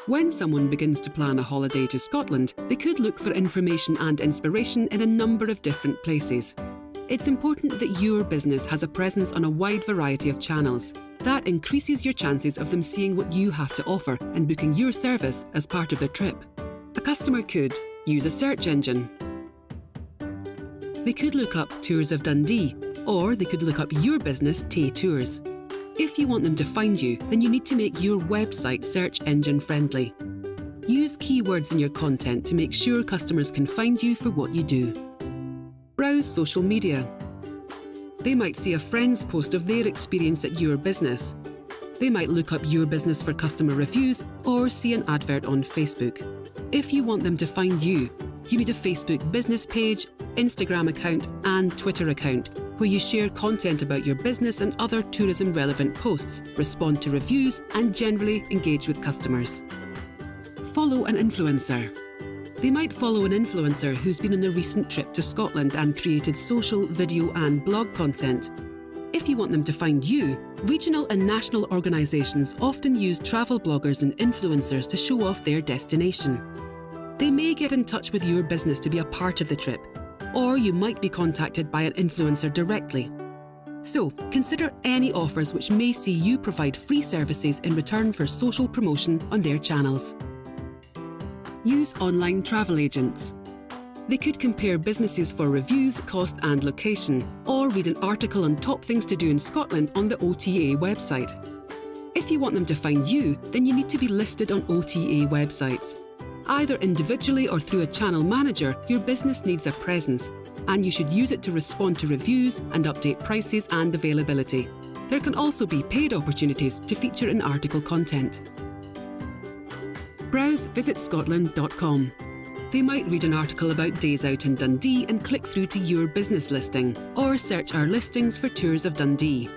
When someone begins to plan a holiday to Scotland, they could look for information and inspiration in a number of different places. It's important that your business has a presence on a wide variety of channels. That increases your chances of them seeing what you have to offer and booking your service as part of their trip. A customer could use a search engine. They could look up Tours of Dundee, or they could look up your business, Tay Tours. If you want them to find you, then you need to make your website search engine friendly. Use keywords in your content to make sure customers can find you for what you do. Browse social media. They might see a friend's post of their experience at your business. They might look up your business for customer reviews or see an advert on Facebook. If you want them to find you, you need a Facebook business page, Instagram account and Twitter account where you share content about your business and other tourism-relevant posts, respond to reviews and generally engage with customers. Follow an influencer. They might follow an influencer who's been on a recent trip to Scotland and created social, video and blog content. If you want them to find you, regional and national organisations often use travel bloggers and influencers to show off their destination. They may get in touch with your business to be a part of the trip, or you might be contacted by an influencer directly. So, consider any offers which may see you provide free services in return for social promotion on their channels. Use online travel agents. They could compare businesses for reviews, cost and location, or read an article on top things to do in Scotland on the OTA website. If you want them to find you, then you need to be listed on OTA websites. Either individually or through a channel manager, your business needs a presence, and you should use it to respond to reviews and update prices and availability. There can also be paid opportunities to feature in article content. Browse VisitScotland.com. They might read an article about days out in Dundee and click through to your business listing, or search our listings for Tours of Dundee.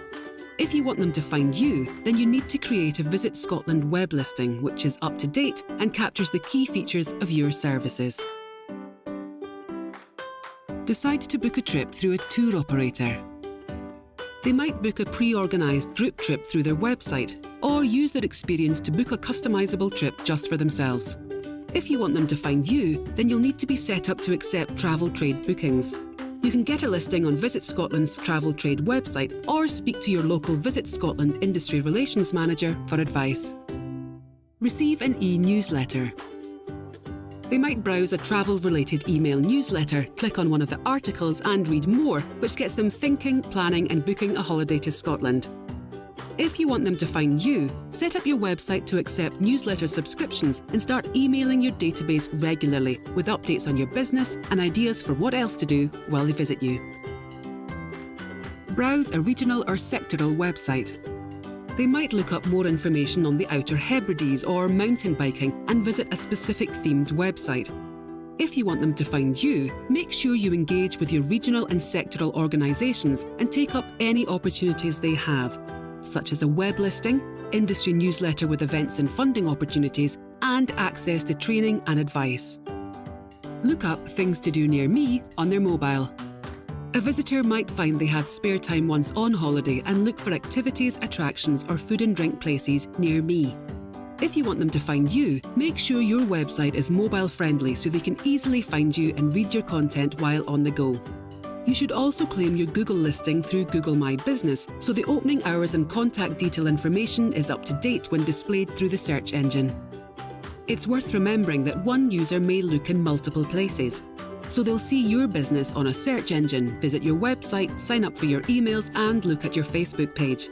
If you want them to find you, then you need to create a Visit Scotland web listing which is up to date and captures the key features of your services. Decide to book a trip through a tour operator. They might book a pre-organised group trip through their website, or use their experience to book a customisable trip just for themselves. If you want them to find you, then you'll need to be set up to accept travel trade bookings. You can get a listing on Visit Scotland's travel trade website or speak to your local Visit Scotland Industry Relations Manager for advice. Receive an e-newsletter. They might browse a travel-related email newsletter, click on one of the articles and read more, which gets them thinking, planning and booking a holiday to Scotland. If you want them to find you, set up your website to accept newsletter subscriptions and start emailing your database regularly with updates on your business and ideas for what else to do while they visit you. Browse a regional or sectoral website. They might look up more information on the Outer Hebrides or mountain biking and visit a specific themed website. If you want them to find you, make sure you engage with your regional and sectoral organisations and take up any opportunities they have, such as a web listing, industry newsletter with events and funding opportunities, and access to training and advice. Look up things to do near me on their mobile. A visitor might find they have spare time once on holiday and look for activities, attractions or food and drink places near me. If you want them to find you, make sure your website is mobile friendly so they can easily find you and read your content while on the go. You should also claim your Google listing through Google My Business so the opening hours and contact detail information is up to date when displayed through the search engine. It's worth remembering that one user may look in multiple places, so they'll see your business on a search engine, visit your website, sign up for your emails and look at your Facebook page.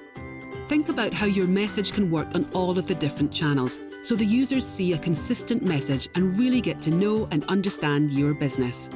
Think about how your message can work on all of the different channels so the users see a consistent message and really get to know and understand your business.